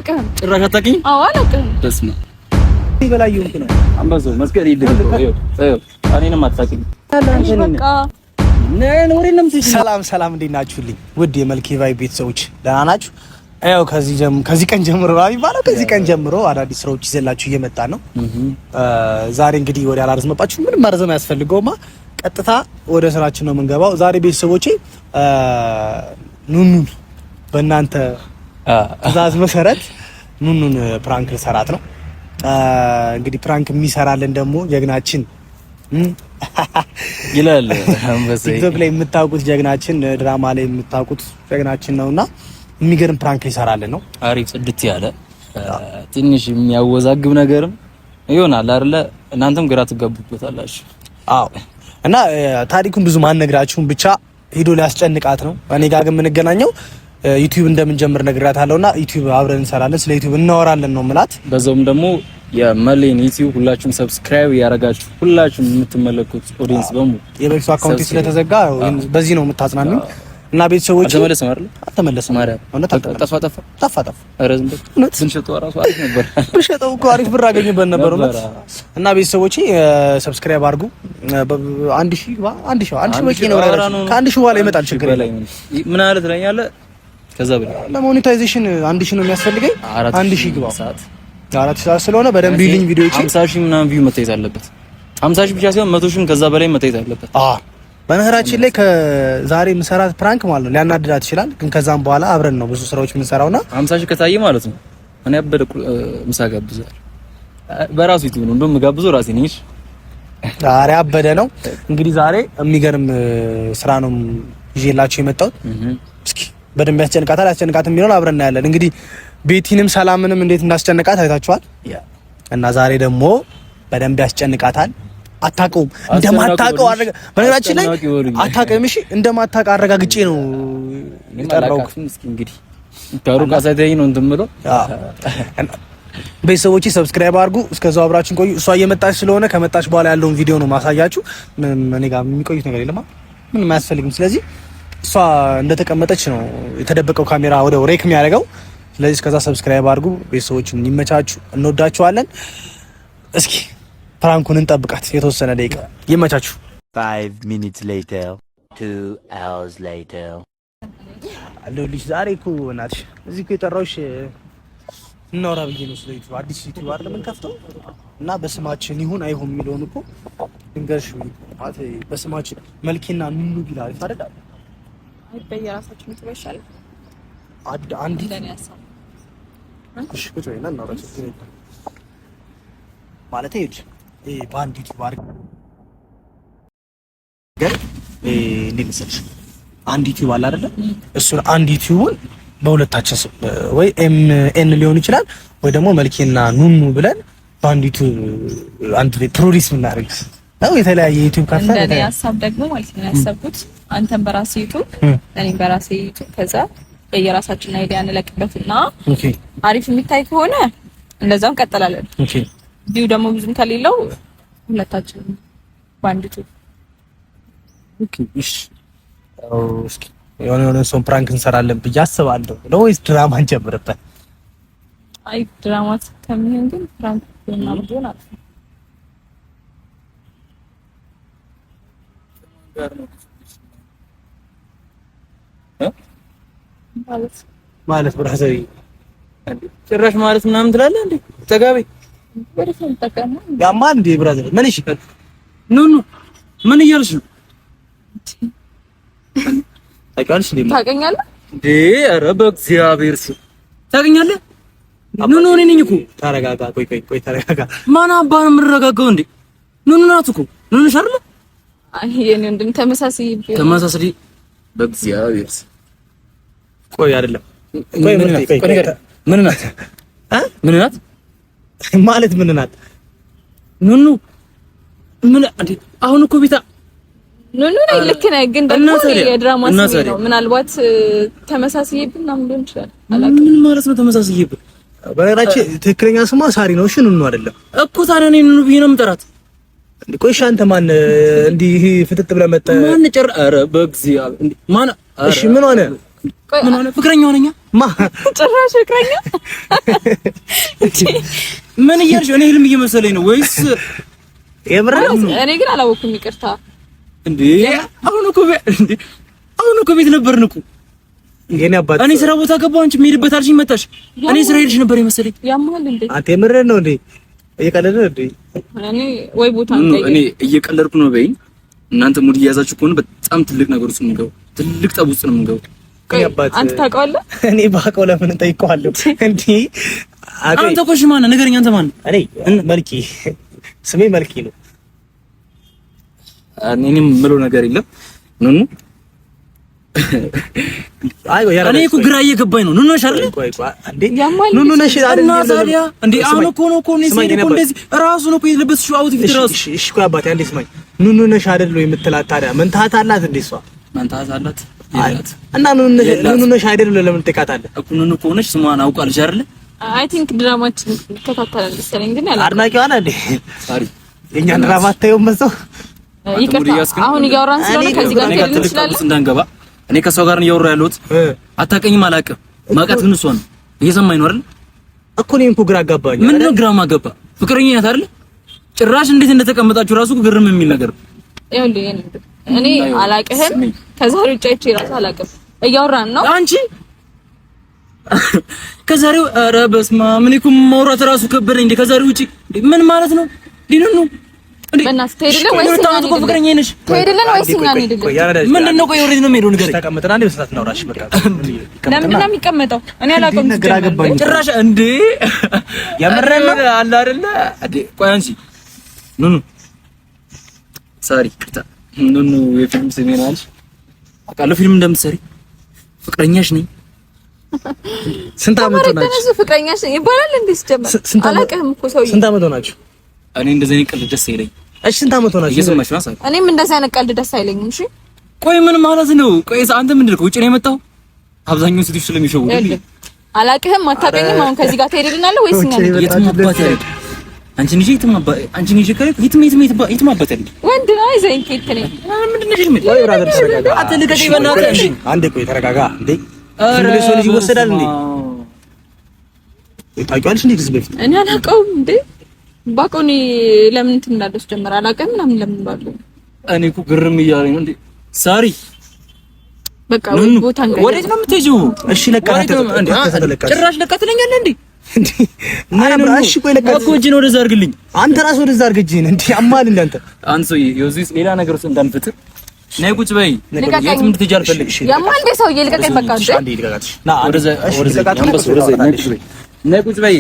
አላውቅም። ጭራሽ አታውቂኝም? አዎ አላውቅም። በስመ አብ በላይ ይሁን ነው አንበዛው መስቀል ይደረገው እኔንም አታውቂኝም። ሰላም እንዴት ናችሁልኝ? ውድ የመልኬ ቫይብ ቤተሰቦች ደህና ናችሁ? ያው ከዚህ ቀን ጀምሮ የሚባለው ከዚህ ቀን ጀምሮ አዳዲስ ስራዎች ይዘላችሁ እየመጣ ነው። ዛሬ እንግዲህ ወደ አላርዝመባችሁ ምንም ማርዘም አያስፈልገውማ። ቀጥታ ወደ ስራችን ነው የምንገባው። ዛሬ ቤተሰቦቼ ኑኑን በእናንተ ትዕዛዝ መሰረት ኑኑን ፕራንክ ልሰራት ነው። እንግዲህ ፕራንክ የሚሰራልን ደግሞ ጀግናችን ይላል አንበሳ ቲክቶክ ላይ የምታውቁት ጀግናችን፣ ድራማ ላይ የምታውቁት ጀግናችን ነውና የሚገርም ፕራንክ ይሰራልን ነው። አሪፍ ጽድት ያለ ትንሽ የሚያወዛግብ ነገርም ይሆናል አይደለ? እናንተም ግራ ትጋቡበታላችሁ። አዎ። እና ታሪኩን ብዙ ማንነግራችሁም ብቻ ሄዶ ሊያስጨንቃት ነው። እኔ ጋር ግን የምንገናኘው ዩቲዩብ እንደምንጀምር ነግራታለሁና ዩቲዩብ አብረን እንሰራለን፣ ስለ ዩቲዩብ እናወራለን ነው የምላት። በዛውም ደግሞ የመሌን ዩቲዩብ ሁላችሁም ሰብስክራይብ ያረጋችሁ ሁላችሁም የምትመለከቱት ኦዲየንስ በሙሉ የበፊቱ አካውንት ስለተዘጋ በዚህ ነው የምታጽናኑኝ። እና ቤተሰቦች አልተመለሰም ጠፋ። ኧረ ዝም ብለህ ብንሸጠው እራሱ አሪፍ ነበር። ብንሸጠው እኮ አሪፍ ብር አገኝበት ነበር። እና ቤተሰቦቼ ሰብስክራይብ አድርጉ። አንድ ሺህ በቂ ነው። ከአንድ ሺህ በኋላ ይመጣል፣ ችግር የለም። ምን አለ ትለኛለህ? ከዛ በላይ ለሞኔታይዜሽን 1000 ነው የሚያስፈልገኝ። 1000 ግባ ሰዓት 4 ሰዓት ስለሆነ በደንብ ይልኝ። ቪዲዮዎቼ 50000 ምናምን ቪው መታየት አለበት። 50000 ብቻ ሳይሆን 100000 ከዛ በላይ መታየት አለበት። በነገራችን ላይ ከዛሬ ምሰራት ፕራንክ ማለት ነው ሊያናድዳት ይችላል፣ ግን ከዛም በኋላ አብረን ነው ብዙ ስራዎች የምንሰራውና 50000 ከታየ ማለት ነው እኔ አበደ ምሳ ጋብዛለሁ። በራሱ ይቱ ነው እንደውም ጋብዘው ራሴ ነኝ። ዛሬ አበደ ነው እንግዲህ። ዛሬ የሚገርም ስራ ነው ይዤላችሁ የመጣሁት። እስኪ በደንብ ያስጨንቃት የሚለውን አብረን እናያለን። እንግዲህ ቤቲንም ሰላምንም እንዴት እንዳስጨንቃት አይታችኋል። እና ዛሬ ደግሞ በደንብ ያስጨንቃታል። አታውቀውም እንደማታውቀው አረጋ። በነገራችን ላይ አታውቅም። እሺ እንደማታውቀው አረጋግጬ ነው የጠራሁት። እስኪ እንግዲህ ታሩቃ ሳይተኝ ነው እንትምለው። ቤተሰቦቼ ሰብስክራይብ አድርጉ። እስከዛው አብራችን ቆዩ። እሷ እየመጣች ስለሆነ ከመጣች በኋላ ያለውን ቪዲዮ ነው ማሳያችሁ። እኔ ጋር የሚቆዩት ነገር የለም፣ ምንም አያስፈልግም። ስለዚህ እሷ እንደተቀመጠች ነው የተደበቀው ካሜራ ወደ ሬክ የሚያደርገው። ስለዚህ እስከዛ ሰብስክራይብ አድርጉ። ቤተሰቦችን ይመቻችሁ፣ እንወዳችኋለን። እስኪ ፕራንኩን እንጠብቃት የተወሰነ ደቂቃ። ይመቻችሁ። 5 minutes later 2 hours later አለሁልሽ። ዛሬ እኮ እናትሽ እዚህ እኮ የጠራሁሽ እናውራ ብዬ ነው። ስለ ዩቲዩብ አዲስ ዩቲዩብ አይደለም የምንከፍተው እና በስማችን ይሁን አይሁን የሚለውን እኮ ድንገርሽ ማለት በስማችን መልኬና ኑኑ ቢል አሪፍ አይደል? አይ በየራሳችን ዩቲዩብ ይሻላል። አንድ ለኔ ያሳው እሺ ቁጭ በይና እናውራ። ችግር የለም ማለት ይሄ በአንድ ዩቲዩብ አድርገን እንዴት መሰለሽ አንድ ዩቲዩብ አለ አይደለ? እሱን አንድ ዩቲዩብን በሁለታችን ወይ ኤን ሊሆን ይችላል ወይ ደግሞ መልኬና ኑኑ ብለን በአንድ ዩቲዩብ አንድ ላይ ፕሮዲስ ምናደርግ ነው። የተለያየ ዩቲዩብ ካፈ እንደኔ ሐሳብ ደግሞ ማለት ነው ያሰብኩት አንተም በራሴ ዩቲዩብ እኔም በራሴ ዩቲዩብ ከዛ የየራሳችን አይዲያ እንለቅበትና ኦኬ አሪፍ የሚታይ ከሆነ እንደዛው እንቀጥላለን። ኦኬ ቪው ደግሞ ብዙም ከሌለው ሁለታችን ባንድ ዩቲዩብ ኦኬ እሺ። እስኪ የሆነ ሰው ፕራንክ እንሰራለን ብዬ አስባለሁ። ነው ወይስ ድራማ እንጀምርበት? አይ ድራማ ከሚሆን ግን ፕራንክ ቢሆን አሪፍ ነው። ማለት ብራዘሪ ጭራሽ ማለት ምናምን ትላለህ እንዴ? ተጋቢ ወደፊት ተቀማ ያማ እንዴ ብራዘር ምን እሺ ኑኑ ምን እያልሽ ነው? ታውቀኛለህ እንዴ? ኧረ በእግዚአብሔር ስም ታውቀኛለህ? ኑኑ እኔ ነኝ እኮ። ተረጋጋ። ቆይ ተረጋጋ። ማን አባ ነው የምረጋጋው እንዴ? ኑኑ ናት እኮ። ኑኑ ሻርለ አይ የኔ ወንድም ተመሳሳይ በእግዚአብሔር ስም ቆይ አይደለም። ምን ናት? ምን ናት ማለት ምን ናት? ኑኑ ምን እንዴ? አሁን እኮ ቤታ ኑኑ ነኝ። ልክ ነህ፣ ግን ደግሞ የድራማ ስሜ ነው። ምናልባት ተመሳሳይብን ምናምን ሊሆን ይችላል። አላውቅም። ምን ማለት ነው ተመሳሳይብን? በነገራችን ትክክለኛ ስሟ ሳሪ ነው። እሺ ኑኑ አይደለም እኮ። ታዲያ እኔ ኑኑ ብዬ ነው የምጠራት። ቆይ እሺ አንተ ማን እንዲህ ፍጥጥ ብለህ መጣ? ማን ኧረ በእግዚአብሔር እንዴ ማን? እሺ ምን ሆነ? ምን ሆነ? ፍቅረኛ ሆነኛ ጭራሽ ፍቅረኛ ምን እያልሽ? እኔ ህልም እየመሰለኝ ነው ወይስ የምር? እኔ ግን አላወኩም። ይቅርታ እንዴ አሁን እኮ ቤት ነበርን እኮ። እኔ ስራ ቦታ ገባሁ፣ አንቺ የምሄድበት አልሽኝ መጣሽ። እኔ ስራ ሄድሽ ነበር የመሰለኝ። ያማል እንዴ? አንተ የምርህን ነው እንዴ? እየቀለድን ነው እንዴ? እኔ ወይ ቦታ እኔ እየቀለድኩ ነው በይኝ። እናንተ ሙድ እያያዛችሁ ከሆነ በጣም ትልቅ ነገር ውስጥ ነው የምንገባው። ትልቅ ጠብ ውስጥ ነው የምንገባው። አንተ ታውቀዋለህ? እኔ ባውቀው ለምን ጠይቀዋለሁ እንዴ? አንተ እኮ እሺ ማነህ? ንገረኝ። አንተ ማነህ? እኔ መልኪ፣ ስሜ መልኪ ነው። እኔም የምለው ነገር የለም። ኑኑ እኔ እኮ ግራ እየገባኝ ነው። ኑኑ ነሽ አይደል? ኑኑ ነሽ አይደል? እንዴ አሁን እኮ ነው እኮ ነው እንደዚህ ራሱ ነው እኮ የለበስሽው አውትፊት ራሱ። እሺ እኮ አባቴ አንዴ ስማኝ። ኑኑ ነሽ አይደል ነው የምትላት? ታዲያ መንታት አላት እንዴ? እሷ መንታት አላት እና ኑኑ ነሽ አይደል ለምን ትቃታለህ? እኮ ኑኑ እኮ ነሽ ስሟን አውቃለሽ አይደል? አይ ቲንክ ድራማችን ተከታተለን መሰለኝ። ግን ያላ አድናቂዋ ነህ እንዴ? ሳሪ የኛን ድራማ አታየውም መሰው? ይቅርታ አሁን እያወራን ስለሆነ ከዚህ ጋር ትልቅ ውስጥ እንዳንገባ። እኔ ከሰው ጋር እያወራሁ ያለሁት አታውቀኝም፣ አላውቅም። ማውቃት ግን እሷ ነው። እየሰማኝ ነው አይደል? እኮ እኔም እኮ ግራ አጋባኝ። ምንድን ነው ግራ ማጋባ? ፍቅረኛ ናት አይደል? ጭራሽ እንዴት እንደተቀመጣችሁ ራሱ ግርም የሚል ነገር። ይኸውልህ እኔ አላውቅህም፣ ከዛሬ ውጭ አይቼ እራሱ አላውቅም። እያወራን ነው አንቺ ከዛሬው። ኧረ በስመ አብ! እኔ እኮ ማውራት እራሱ ከበደኝ። እንደ ከዛሬው ውጪ ምን ማለት ነው? ዲኑኑ በእናትህ ትሄድልህ ወይስ እኛ ፍቅረኛ ነሽ? ትሄድልህ ወይስ እኛ እንሄድልህ? ምንድን ነው? ቆይ ወሬት ነው የምሄደው። ንገረኝ። ተቀመጥና እንደ በስታት እናውራሽ። በቃ ለምንድን ነው የሚቀመጠው? እኔ አላውቅም። ጭራሽ እንዴ የምረን ነው አለ አይደለ? እንዴ ቆይ አንቺ ኑኑ ሳሪ ቅርታ ኑኑ የፊልም ስሜ ነው አልሽ? አውቃለሁ ፊልም እንደምትሰሪ። ፍቅረኛሽ ነኝ። ስንት ዓመት ሆናችሁ? ፍቅረኛሽ ይባላል እንዴ? ሲጀመር አላውቅም እኮ ሰውዬው። ስንት ዓመት ሆናችሁ? እኔ እንደዚህ አይነት ቀልድ ደስ አይለኝም። እሺ ስንት ዓመት ሆናችሁ? እየሰማሽ ነው ሳሪ? እኔም እንደዚህ አይነት ቀልድ ደስ አይለኝም። እሺ ቆይ ምን ማለት ነው? ቆይ አንተ ምንድን ነው? ውጪ ነው የመጣው? አብዛኛው ሴቶች ስለሚሸውዱ አላውቅህም፣ አታውቅኝም። አሁን ከዚህ ጋር ትሄድልናለህ ወይስ እኛ እንሄድ? የትም አባት ያለኝ አንቺ ልጅ አንቺ ልጅ ከሬ የትም አባት ያለኝ ወንድ ነው። አይዘኝ ከየት ነኝ? ምንድን ነው ምን? ወይ ብራዘር ተረጋጋ። አትልቀቂ በእናትህ። አንዴ ቆይ ተረጋጋ። እንዴ ሰው ልጅ ይወሰዳል እንዴ? ታውቂዋለሽ እንዴ? ከዚህ በፊት እኔ አላውቀውም እንዴ ባቆኒ ለምን እንትን እንዳለች ጀመረ አላውቅም ምናምን ለምን ባለው እኔ እኮ ግርም እያለኝ ነው እንዴ ሳሪ። በቃ ቦታ እንገናኝ። ወዴት ነው የምትሄጂው? እሺ ለቃት እንዴ? ጭራሽ ለቃት ትለኛለህ እንዴ? አረ እሺ ቆይ ለቃት እኮ እጅን ወደዛ አድርግልኝ። አንተ ራስህ ወደዛ አድርግ እጅህን። እንዴ አማል እንደ አንተ አንሶዬ የዚህ ሌላ ነገር ውስጥ እንዳንፈጥር ነይ ቁጭ በይ። የትም እንድትሄጂ አልፈልግሽ። ያማል እንደ ሰውዬ ልቀቀኝ በቃ አንዴ ልቀቃት። ና ወደዛ ነይ ቁጭ በይ።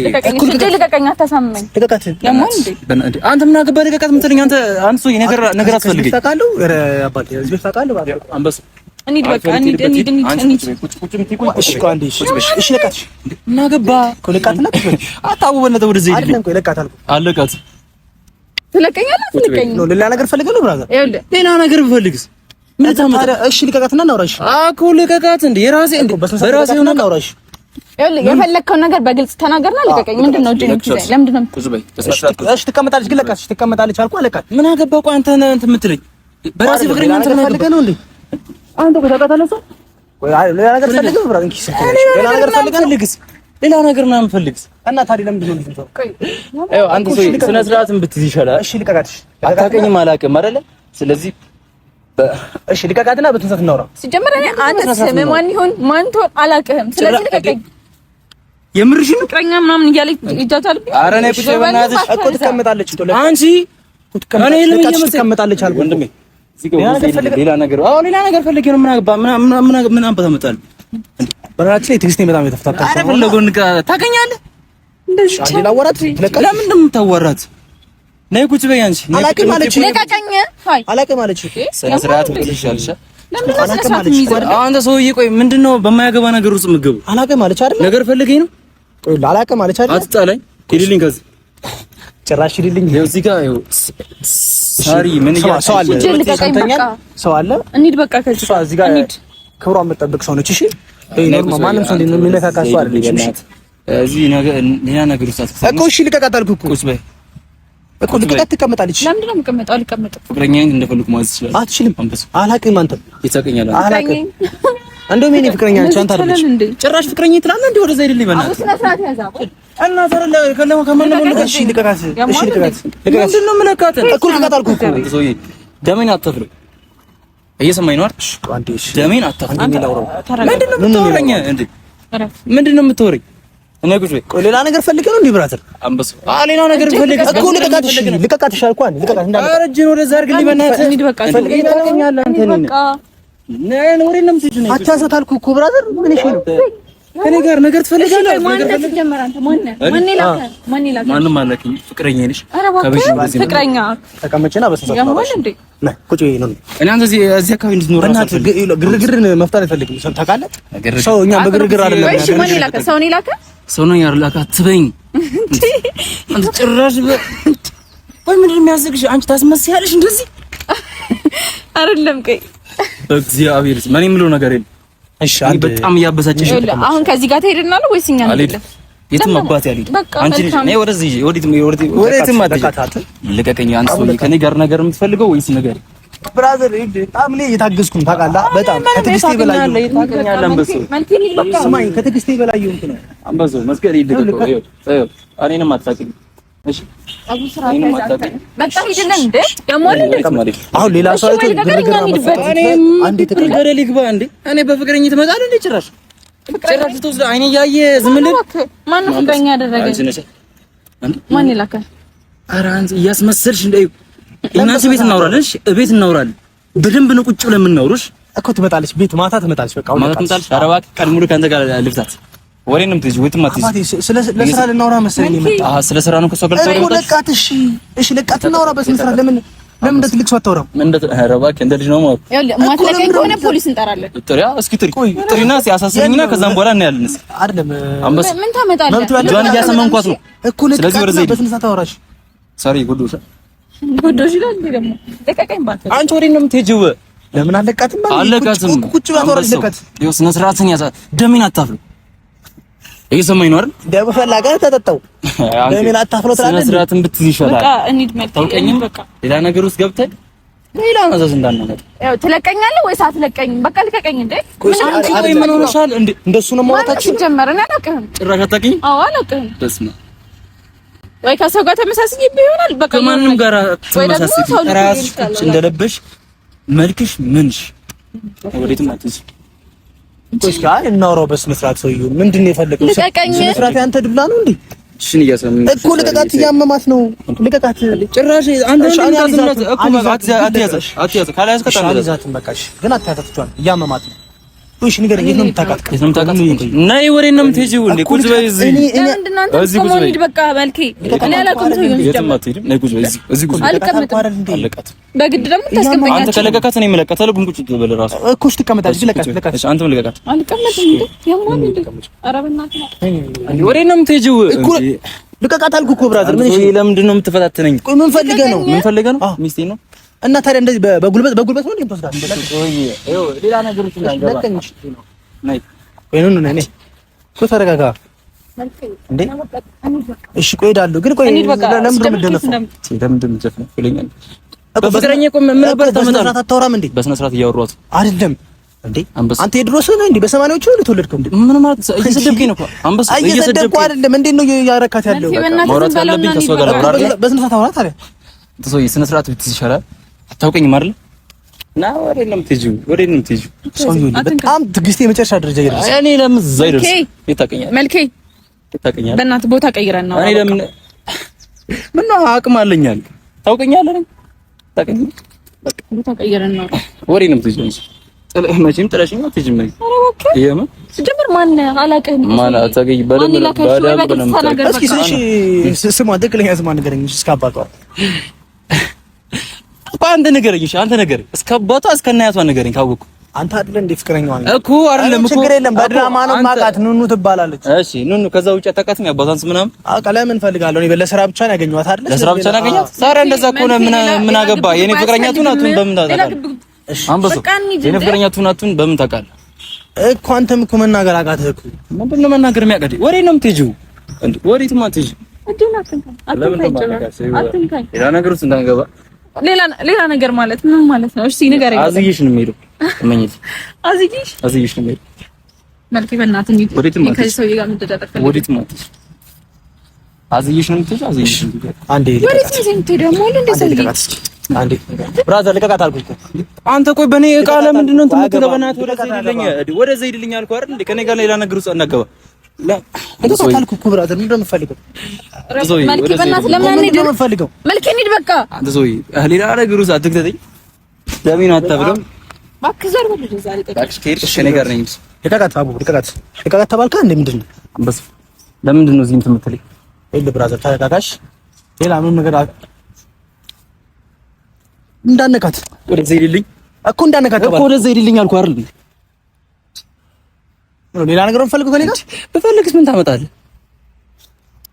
ልቀቀኝ፣ አታሳምመኝ። ልቀቃት። ያማል እንዴ አንተ ምን አገባህ? ልቀቃት የምትለኝ አንተ አንሶዬ ነገር አስፈልገኝ ታውቃለህ? ኧረ አባቴ እዚህ ቤት ታውቃለህ? አንበሳ እንሂድ በቃ እንሂድ። እሺ ቆይ አንዴ እሺ ለቃት። ምን አገባህ? ለቃት እና አታውበነት ወደዚህ ሄድ። አይደለም ቆይ ለቃት አልኩ። አለቃት ትለቀኛለህ? ትለቀኝ ነው ሌላ ነገር ፈልገህ ነው ብራዘር? ይኸውልህ ሌላ ነገር ብፈልግስ ምን ታመጣ? እሺ ልቀቃትና እናውራሽ እኮ ልቀቃት። እንደ የራሴ እንደ በራሴ ሆነ እናውራሽ። ይኸውልህ የፈለግከውን ነገር በግልጽ ተናገርና ልቀቀኝ። ምንድን ነው እጅን ይዘህ ለምንድን ነው? እሺ ትቀመጣለች፣ ግን ለቃት። እሺ ትቀመጣለች አልኩ። አለቃት ምን አገባህ? ቆይ አንተ እንትን የምትለኝ በራሴ ፍቅረኛ እንትን ፈልገህ ነው እንዴ? አንተ እኮ ታውቃታለህ ሰው ወይ ሌላ ነገር ፈልገህ ብራዘር? እንኪ ሌላ ነገር ፈልገህስ ሌላ ነገር ምናምን ፈልግስ እና ታዲያ ለምንድን ነው እንትን? አይ አንተ ሰው ስነ ስርዓትን ብትይዝ ይሻላል። እሺ ልቀቃት። አታውቅኝም፣ አላውቅም አይደለ? ስለዚህ እሺ ልቀቃትና በትንሳት እናውራ። ሲጀመር እኔ አንተ ስምህ ማን ይሁን ማን ትሆን አላውቅህም። ስለዚህ ልቀቀኝ። የምርሽን ፍቅረኛ ምናምን እያለች ይጃጃልብኝ። ኧረ ነይ ቁጭ በእናትሽ። እኮ ትቀመጣለች እኮ አንቺ እኔ ለምን ትቀመጣለች አልኩ ወንድሜ። ሌላ ነገር ሌላ ነገር ፈልጌ ነው። ምን አገባ ምን አምጣ ታመጣለህ? በራችን ላይ ትዕግስቴ በጣም የተፈታታ አረ ፈለጎን ታገኛለህ። እንደዚህ አንዴ ላወራት ትለቀቅ። ለምን እንደምታወራት ነይ ቁጭ በይ አንቺ። አላውቅም አለች። ልቀቀኝ። ሃይ አላውቅም አለች። ስነ ስርዓት ብትይሻልሽ ለምን ተሰራት የሚይዘው? አንተ ሰውዬ ቆይ ምንድነው በማያገባ ነገር ውስጥ የምትገቡ? አላውቅም አለች አይደል? ነገር ፈልገኝ ነው። ቆይ አላውቅም አለች አይደል? አትጣላኝ። ሂድልኝ ከዚህ ጭራሽ ሂድልኝ። ይኸው እዚህ ጋር ይኸው ሳሪ ምን እያልሽ ሰው አለ? ሰው አለ? እንሂድ በቃ ከዚህ ሰው እዚህ ጋር ክብሯን የምትጠብቅ ሰው ነች። እሺ ኖርማል ማንም ሰው እንደሚነካካ ሰው አይደለችም። እዚህ ነገር ሌላ ነገር ውስጥ እኮ እሺ ልቀቃት አልኩህ እኮ። ቁጭ በይ እኮ ልቀቃት። ትቀመጣለች። ለምንድን ነው የምቀመጠው? አልቀመጥም። ፍቅረኛዬን እንደፈለኩ ማዘዝ ይችላል። አትችልም። አላውቅም። አንተ ይታቀኛል። አላውቅም እንደውም የኔ ፍቅረኛ ነች አንተ አይደለሽ። ጭራሽ ፍቅረኛ ትላለህ እንዴ? ወደዛ አይደለም ይበናል ስነ ስርዓት ያዛው እና ተረለ ከለማ ከማን ነው? እሺ ልቀቃት፣ እሺ ልቀቃት። ምንድን ነው የምለቃት? እኮ ልቀቃት አልኩህ እኮ አንተ ሰውዬ ደሜን አትፍሪ። እየሰማኝ ነው አይደል? ደሜን አትፍሪ። ምንድን ነው የምታወራኝ እንዴ? ምንድን ነው የምታወራኝ? እና ቁጭ በይ። ቆይ ሌላ ነገር ፈልገህ ነው እንዴ ብራዘር? አንበሱ ሌላ ነገር ፈልገህ እኮ ልቀቃት። እሺ ልቀቃት ይሻልኩ አንዴ ልቀቃት። እንዳለ አረጅን ወደዛ አድርግልኝ በእናትህ። እንሂድ በቃ። ፈልገህ ታገኛለህ አንተ ነኝ ነን ወሬ ነው የምትይኝ። አቻሰት አልኩህ እኮ ብራዘር። ምን እሺ ነው ከኔ ጋር ነገር ትፈልጋለህ? ነገር ፈልገህ አንተ ማን ይላካ? ማንም አላውቅም። ፍቅረኛ ነሽ? ከቤት ነው ፍቅረኛ። ተቀመጭና በሰሰት ነው እንዴ? ነይ ቁጭ በይ ነው። እኔ አንተ እዚህ አካባቢ እንድትኖር እናትህ ግርግርን መፍታት አይፈልግም። ታውቃለህ? ሰው እኛ በግርግር አይደለም። እሺ ማን ይላካ? ሰው ነው ይላካ? ሰው ነው ያርላካ ትበኝ አንተ ጭራሽ ወይ ምንድን ነው የሚያዝግሽ? አንቺ ታስመስያለሽ እንደዚህ አይደለም። ቆይ በእግዚአብሔር ምን የምለው ነገር የለም። እሺ በጣም እያበሳጨሽ ነው። አሁን ከዚህ ጋር ትሄድናል ወይስ እኛ እንሄዳለን? የትም አባት ያለኝ አንቺ ነይ ወደዚህ ወዴትም አትሄጂ። ልቀቀኝ። አንተ ሰውዬ ከኔ ጋር ነገር የምትፈልገው ወይስ ነገር? ብራዘር በጣም እኔ እየታገዝኩ ነው ታውቃለህ። በጣም ከትዕግስቴ በላይ ነው። ታውቃለህ አንበሱ ስማኝ፣ ከትዕግስቴ በላይ ነው። አንበሱ መስገድ ይደረገው ይኸው እኔንም አታውቅኝ። እሺ አቡ ስራ ታይዛለህ። በቃ ሂድልን እንዴ ደሞል እንዴ አሁን ሌላ ሰው አይቶ ግርግር አመጣ። አንዴ ተቀበለ ሊግባ እንዴ እኔ በፍቅረኛ ትመጣለህ እንዴ? ጭራሽ ትወስደ አይኔ ያየ ዝም ብለህ ማን ነው ፍቅረኛ ያደረገኝ? ማን ይላካ? ኧረ አንተ እያስመሰልሽ እንዴ እናንተ ቤት እናውራለን። እሺ ቤት እናውራለን። በደንብ ነው ቁጭ ብለን የምናወሩሽ እኮ። ትመጣለች ቤት ማታ ትመጣለች። በቃ ማታ ትመጣለች። ኧረ እባክህ ቀን ሙሉ ካንተ ጋር ልብታት ወሬ ነው የምትይዥው። ወይም አትይዥ። ለስራ ልናወራ መሰለኝ የመጣ ስለ ስራ ነው ከሷ ጋር ተወራው። ለቃት። እሺ ለቃት እናውራ በስነ ስርዓት። ለምን እንደ ትልቅ ሰው አታወራም? ኧረ እባክህ እንደ ልጅ ነው ማለት ማትለቀኝ ከሆነ ፖሊስ እንጠራለን። ጥሪያ እስኪ ጥሪና ሲያሳስብኝና ከዛም በኋላ እናያለን። አይደለም ምን ታመጣለህ? ጆን እያሰመንኳት ነው እኮ። ስለዚህ ወደ ዘይድ በስነ ስርዓት አወራሽ። ሳሪ ጉዱሻ ጉዱሽ ይላል ደግሞ ለቀቀኝ ባክ። አንቺ ወዴት ነው የምትሄጂው? ለምን አለቃትም? አለቃትም ቁጭ ባታወራሽ ለቃት። ይኸው ስነ ስርዓትን ያዛ ደሜን አታፍሉ። እየሰማኝ ነው አይደል? ደም ፈላጋ ተጠጣው ደሜን አታፍሎ ትላለህ። ስነ ስርዓትን ብትይዝ ይሻላል። በቃ እንሂድ መጣው። በቃ ሌላ ነገር ውስጥ ገብተህ ሌላ መዘዝ እንዳናመጣ። ያው ትለቀኛለህ ወይስ አትለቀኝም? በቃ ልቀቀኝ እንዴ። ምን ሆነሻል እንዴ? እንደሱ ነው ማውጣችሁ ጀመረ። እኔ አላውቅህም። ጭራሽ አታውቅኝ? አዎ አላውቅህም። በስመ ወይ ከሰው ጋር ተመሳሳይ ይሆናል። በቃ ከማንም ጋር ተመሳሳይ ራስሽ እንደለበሽ መልክሽ ምንሽ ወዴትም አትይዝ። ቆይ ጋር እናውራው በስነ ስርዓት። ሰውዬው ምንድን ነው የፈለገው? በስነ ስርዓት ያንተ ዱላ ነው እንዴ? እሺን እያሰማኝ እኮ ልቀቃት። እያመማት ነው ልቀቃት። ጭራሽ አንተ እንደምታዝነት እኮ አትያዘ ካላያዝ ከታለዛትም በቃሽ። ግን አታያታችኋል። እያመማት ነው። እሺ ንገረኝ፣ የት ነው የምታውቃት? ነይ ወሬን ነው የምትሄጂው እንዴ? ቁጭ በይ እዚህ። እዚህ ቁጭ በይ በቃ መልኬ። እኔ አላውቅም። ሰውዬው የትም አትሄጂም። ነይ ቁጭ በይ እዚህ። እዚህ ቁጭ በይ። አልቀመጥም። አለቃት በግድ ደግሞ ታስቀምጠኛለህ። አንተ ከለቀቃት እኔ የምለቃት ግን ቁጭ በል እራሱ እኮ። እሺ ትቀመጣለች። ለቃት። እሺ አንተም ለቃት። አልቀመጥም እንዴ? ያማን እንዴ? ኧረ በእናትህ ወሬን ነው የምትሄጂው እኮ። ልቀቃት አልኩህ እኮ ብራዘር። ምን እሺ፣ ለምንድን ነው የምትፈታተነኝ? ቆይ ምን ፈልገህ ነው? ምን ፈልገህ ነው? ሚስቴ ነው እና ታዲያ እንደዚህ በጉልበት ነው እንደምትወስዳት? ሌላ ነገሮች እንዳንገባ ነው። ነይ ወይ ነው ነይ እኮ ተረጋጋ እንዴ። እሺ ቆይ እሄዳለሁ። ግን ቆይ ለምን ነው የምትደነፈው? ለምን እንደምትደነፈው ይለኛል እኮ። በፍቅረኛ እኮ ምን ነበር ተመጣጣ አታወራም እንዴ? በስነ ስርዓት እያወራሁት አይደለም እንዴ? አንተ የድሮ ሰው ነህ እንዴ? በሰማንያዎቹ ነው የተወለድከው እንዴ? ምን ማለት እየሰደብከኝ ነው እኮ አንበሳ። እየሰደብኩ አይደለም። እንዴት ነው ያረካት ያለው? ማውራት ያለብኝ ከእሷ ጋር አብራራ። በስነ ስርዓት አውራት አለ ተሰውዬ። ስነ ስርዓት ብትይዝ ይሻላል። አታውቀኝም አይደል? እና ወሬ ነው የምትሄጂው? ወሬ ነው የምትሄጂው? ሰውዬው በጣም ትዕግስቴ የመጨረሻ ደረጃ ይደርስ። እኔ ለምን እዛ ይደርስ? ይታቀኛል መልኬ ይታቀኛል። በእናትህ ቦታ ቀይረን ነው። እኔ ለምን ምን ነው አቅም አለኛል። ታውቀኛለህ ነኝ ታውቀኝ። በቃ ቦታ ቀይረን ነው። ወሬ ነው የምትሄጂው? መቼም ጥለሽኝ አትሄጂም ነኝ። ይሄማ ሲጀምር ማን አላውቅህም። ማን አታገኝ በደንብ እስኪ ስሟ ትክክለኛ ስሟ ንገረኝ እስከ አባቷ። አንተ ንገረኝ። እሺ አንተ ንገረኝ እስከ አባቷ እስከ እናቷ ንገረኝ። ካወኩ አንተ አይደለ እንደ ፍቅረኛዋ ነው እኮ አይደለም እኮ። ችግር የለም በድራማ ነው ማቃት። ኑኑ ትባላለች። እሺ ኑኑ። ከዛ ውጭ አታውቃትም? ያባቷን ስም ምናምን አውቃ። ለምን ፈልጋለሁ? እኔ ለስራ ብቻ ነው ያገኘኋት አይደል? ለስራ ብቻ ነው ያገኘኋት። ታዲያ እንደዛ ከሆነ ምን አገባ? የኔ ፍቅረኛ ትሁን በምን ታውቃለህ? አንበሳ የኔ ፍቅረኛ ትሁን በምን ታውቃለህ እኮ? አንተም እኮ መናገር አቃተህ እኮ። ምንድን ነው መናገር የሚያቀድ? ወሬ ነው የምትሄጂው እንዴ? ወሬትማ አትሄጂም። ሌላ ነገር ውስጥ እንዳንገባ። ሌላ ነገር ማለት ምን ማለት ነው? እሺ ንገረኝ። አዝዬሽ ነው የምሄደው። መኝት አዝይሽ ነው መልኬ በእናትህ እንዴ ከዚህ ሰውዬ ጋር ምንድነው ወዴት ማጥሽ አዝይሽ ነው የምትይው አዝይሽ አንዴ ወዴት ነው የምትሄደው ደግሞ እንዴ ሰውዬ አንዴ ብራዘር ልቀቃት አልኩኝ እኮ አንተ ቆይ በኔ እቃ ለምንድን ነው እንትን የምትለው በእናትህ ወደዛ ሂድልኝ አልኩህ አይደል እንዴ ከኔ ጋር ሌላ ነገር ውስጥ እናገባ ልቀቃት አልኩህ እኮ ብራዘር ምንድን ነው የምትፈልገው መልኬ በእናትህ ለምን አንሄድም መልኬ እንሂድ በቃ አንተ ሰውዬ ሌላ ነገር ውስጥ አትክተተኝ ደሜን አታብለም እባክህ ዘር ወደ ዛሬ እባክሽ ከሄድሽ እኔ ጋር ነኝ ልቀቃት አቡ ልቀቃት ተባልካ እንዴ ምንድን ነው አንበስ ለምንድን ነው እዚህ እንትን የምትለኝ ይኸውልህ ብራዘር ተረጋጋሽ ሌላ ምንም ነገር እንዳነካት ወደዛ ሂድልኝ እኮ እንዳነካት እኮ ወደዛ ሂድልኝ አልኩህ አይደል ሌላ ነገር እንፈልገው ከኔ ጋር በፈልግስ ምን ታመጣለህ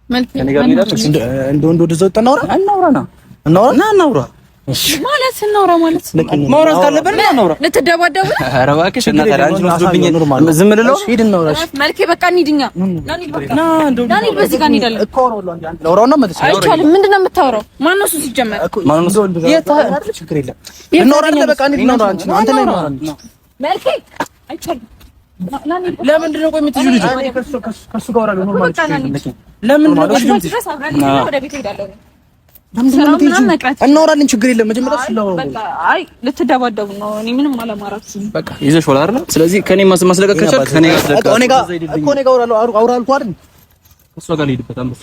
መልኬ ከኔ ጋር እንሄዳለን እንደ ወንድ ወደዛ ወጣ እናውራ ማለት እናውራ ማለት ማውራት ካለብን እናውራ ልትደባደቡ ኧረ እባክሽ እናት አንቺ ወስዶብኝ ዝም ልለው ሂድ እናውራ መልኬ በቃ እንሂድኛ ናኒ በዚህ ጋር እንሄዳለን እኮ ነው አንዴ ለወራውና ማለት አይቻልም ምንድን ነው የምታወራው ማን ነው እሱ ሲጀመር ማን ነው ችግር የለም እናውራለን በቃ እንሂድ እናውራ አንተ ላይ እናውራ መልኬ አይቻልም ለምንድን ነው ቆይ የምትይዙ ልጅ ከሱ ጋር አወራለሁ ኖርማል ለምን ነው ወደ ቤት ሄዳለሁ እናወራለን ችግር የለም መጀመሪያ ስለሆነ በቃ አይ ልትደባደቡ ነው እኔ ምንም አላማራችሁም በቃ ይዘሽ ወላ አይደል ስለዚህ ከኔ ማስለቀቅ ከቻልክ ከኔ ጋር ስለቀቅ እኔ ጋር አውራለሁ አይደል እሷ ጋር ልሄድበት አንበስ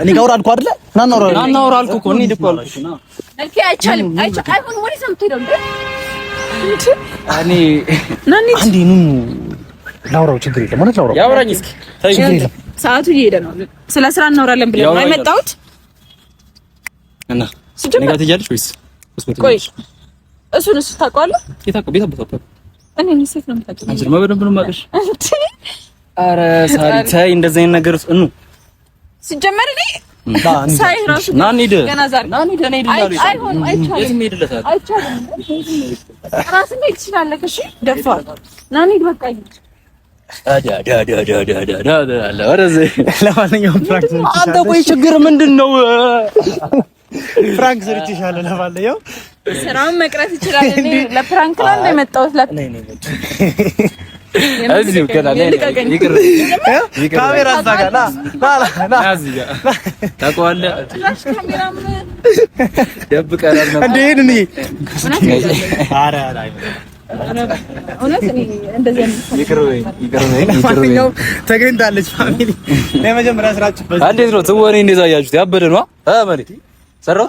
እኔ ጋር አውራለሁ አይደል ና እናውራ አልኩህ እኮ እንሂድ እኮ አልኩሽ ና መልኬ አይቻልም አይሆን ወዴት ነው የምትሄደው እኔ ናኒ አንዴ ኑ ላውራው ችግር የለም ማለት ላውራው ያውራኝ እስኪ ችግር የለም ሰዓቱ እየሄደ ነው ስለ ስራ እናወራለን ብለን ነው የመጣሁት እና ነገ ትያለሽ ወይስ ቆይ እሱንስ ታውቀዋለህ ቤት አባቷ እኔ ሴት ነው የምታውቀው አንቺ ደግሞ በደንብ ነው የማውቅሽ ኧረ ሳሪ ተይ እንደዚህ አይነት ነገር እኑ ሲጀመር እኔ ሳይ ራሱ ናኒድ ገና ዛሬ ናኒድ እኔ ይደላል አይሆንም አይቻልም ይሄድለታል አይቻልም ራስህ ላይ ትችላለህ እሺ ደፋር ናኒድ በቃ ለማንኛውም ፍራንክ አንተ ቆይ ችግር ምንድን ነው ፍራንክ ሰርቼሻለሁ ለማንኛውም ስራውን መቅረት ይችላል እኔ ለፍራንክ ላይ እንደመጣሁት እዚሁ ገና ይቅር ካሜራ አዛጋና ና እዚህ ጋር ታውቀዋለህ ደብቀናል ነው እንዴ እኔ ኧረ እውነት እኔ እንደዚህ ይቅር ለማንኛውም ተገኝታለች ፋሚሊ ለመጀመሪያ ስራችሁ እንዴት ነው ትወኔ እንደዛ አያችሁት ያበደ ነው ማለት ሰራው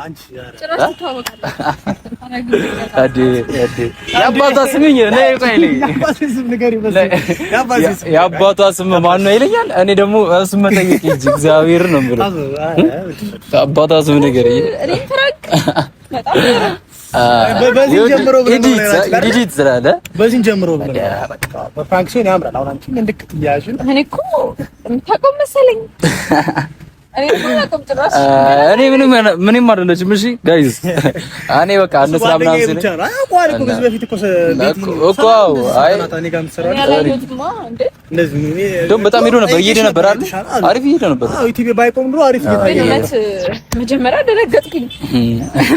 የአባቷ ስምኝ የአባቷ ስም ማን ነው ይለኛል እኔ ደግሞ እሱን መጠየቅ እንጂ እግዚአብሔር ነው ብሎ የአባቷ ስም ነገር በዚህ ጀምሮ ኤዲት ስላለ በዚህ ጀምሮ በቃ በፍራንክ ሲሆን ያምራል አሁን አንቺ እንድክት ያያሽ እኔ እኮ የምታውቀው መሰለኝ እኔ ምንም አይደለችም። እሺ ጋይዝ እኔ በቃ እንስራ ምናምን ሲል በጣም ሄዶ ነበር እየሄደ ነበር አይደል? አሪፍ እየሄደ ነበር። መጀመሪያ ደነገጥኩኝ።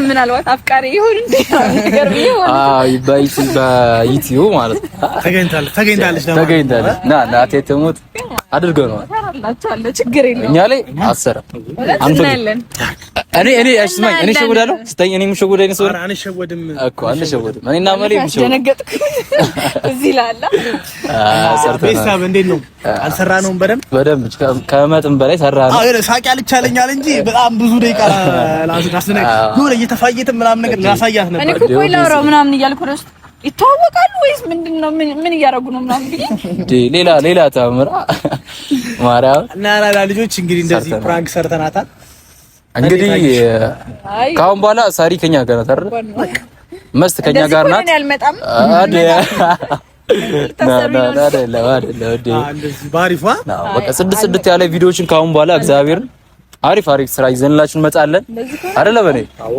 ምናልባት አፍቃሪ ይሁን እንዴ ነገር ቢሆን በዩቲዩብ ማለት ነው። ተገኝታለች ና ናቴ ትሙት አድርገው ነው ችግር የለውም እኛ ላይ አሰራ አንፈግም። እኔ አሽማኝ እኔ ሸወዳለሁ ስታይ እኔ ምሸወድ አይነት ሰው እኔ ሸወድም እኮ አንሸወድም። እኔና ማሌ ምሸወድ ደነገጥኩ። እዚህ ላላ ቤተሰብ እንዴት ነው? አልሰራነውም በደንብ ከመጠን በላይ ሰራነው። አዎ ሳቂ አልቻለኛል እንጂ በጣም ብዙ ደቂቃ ላስነ የሆነ እየተፋየተ ምናምን ነገር ላሳያት ነበር። እኔ እኮ ቆይ ላውራው ምናምን እያልኩ ነው። ይተዋወቃሉ ወይስ ምንድነው? ምን እያደረጉ ነው ምናምን ብዬ ሌላ ታምራ ማርያም እና ልጆች እንግዲህ እንደዚህ ፕራንክ ሰርተናታል። እንግዲህ ካሁን በኋላ ሳሪ ከኛ ጋር ናት አይደል? መስት ከኛ ጋር ናት። በቃ ስድስት ያለ ቪዲዮዎችን ካሁን በኋላ እግዚአብሔርን አሪፍ ስራ ይዘንላችሁ እንመጣለን አይደለ? በኔ አዎ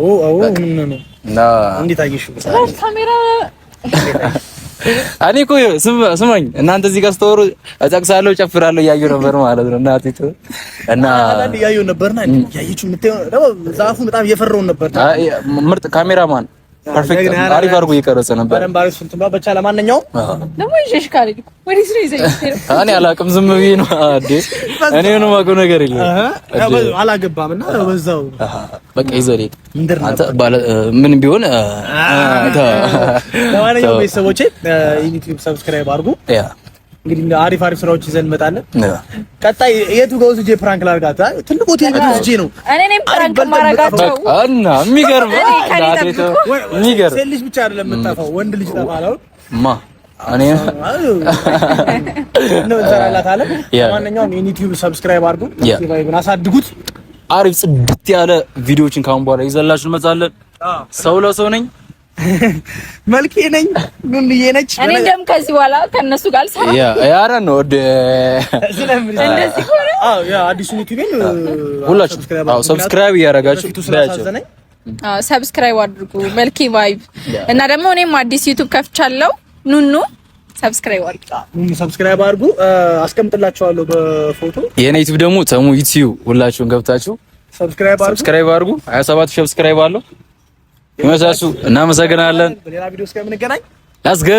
እና እንዴት አየሽው? ካሜራ እኔ እኮ ስማኝ እናንተ እዚህ ጋር ስትወሩ እጠቅሳለሁ ጨፍራለሁ እያየሁ ነበር ማለት ነው። እናቴቱ እና እያየሁ ነበርና እያየችው የምታየው ደግሞ ዛፉ በጣም እየፈራው ነበር። ምርጥ ካሜራማን ፐርፌክት አሪፍ አድርጎ እየቀረጸ ነበር። በደንብ አሪፍ እንትን ብቻ ለማንኛውም ደግሞ ይዤሽ ካልሄድኩ ወዲስ ነው ይዘኝ እኔ አላውቅም ዝም ብዬ ነው አዴ እኔ ነው ማውቀው ነገር የለም አላገባምና በዛው በቃ ይዘህ አንተ ምን ቢሆን ለማንኛውም ቤተሰቦቼ ዩቲዩብ ሰብስክራይብ አድርጉ። እንግዲህ አሪፍ ስራዎች ይዘን እንመጣለን። ቀጣይ የቱ ጋር ወስጄ ፕራንክ ላድርጋት? ትልቁ ሆቴል ጋር ወስጄ ነው እኔ ፕራንክ ማረጋቸው እና የሚገርም ሴት ልጅ ብቻ አይደለም የምጠፋው ወንድ ልጅ ጠፋለው ማ እኔ ነው ዘራላታለ። ለማንኛውም ዩቲዩብ ሰብስክራይብ አድርጉ፣ ዩቲዩብን አሳድጉት። አሪፍ ጽድት ያለ ቪዲዮዎችን ካሁን በኋላ ይዘላችሁ እንመጣለን። ሰው ለሰው ነኝ መልኬ ነኝ ጉንዬ ነች። እኔ እንደም ከዚህ በኋላ ከነሱ ጋር ሰራ ያረ ነው ወደ እንደዚህ ሆነ። ያ አዲሱ ዩቲዩብን ሁላችሁ ሰብስክራይብ ያደረጋችሁ ታያችሁ። ሰብስክራይብ አድርጉ መልኬ ቫይብ እና ደግሞ እኔም አዲስ ዩቲዩብ ከፍቻለሁ። ኑኑ ሰብስክራይብ አድርጉ። አስቀምጥላችኋለሁ በፎቶ። የኔ ዩቲዩብ ደግሞ ተሙ ዩቲዩብ ሁላችሁን ገብታችሁ ሰብስክራይብ አድርጉ። 27 ሰብስክራይብ አለው ይመሳሱ። እናመሰግናለን። በሌላ ቪዲዮ እስከምንገናኝ ሌትስ ጎ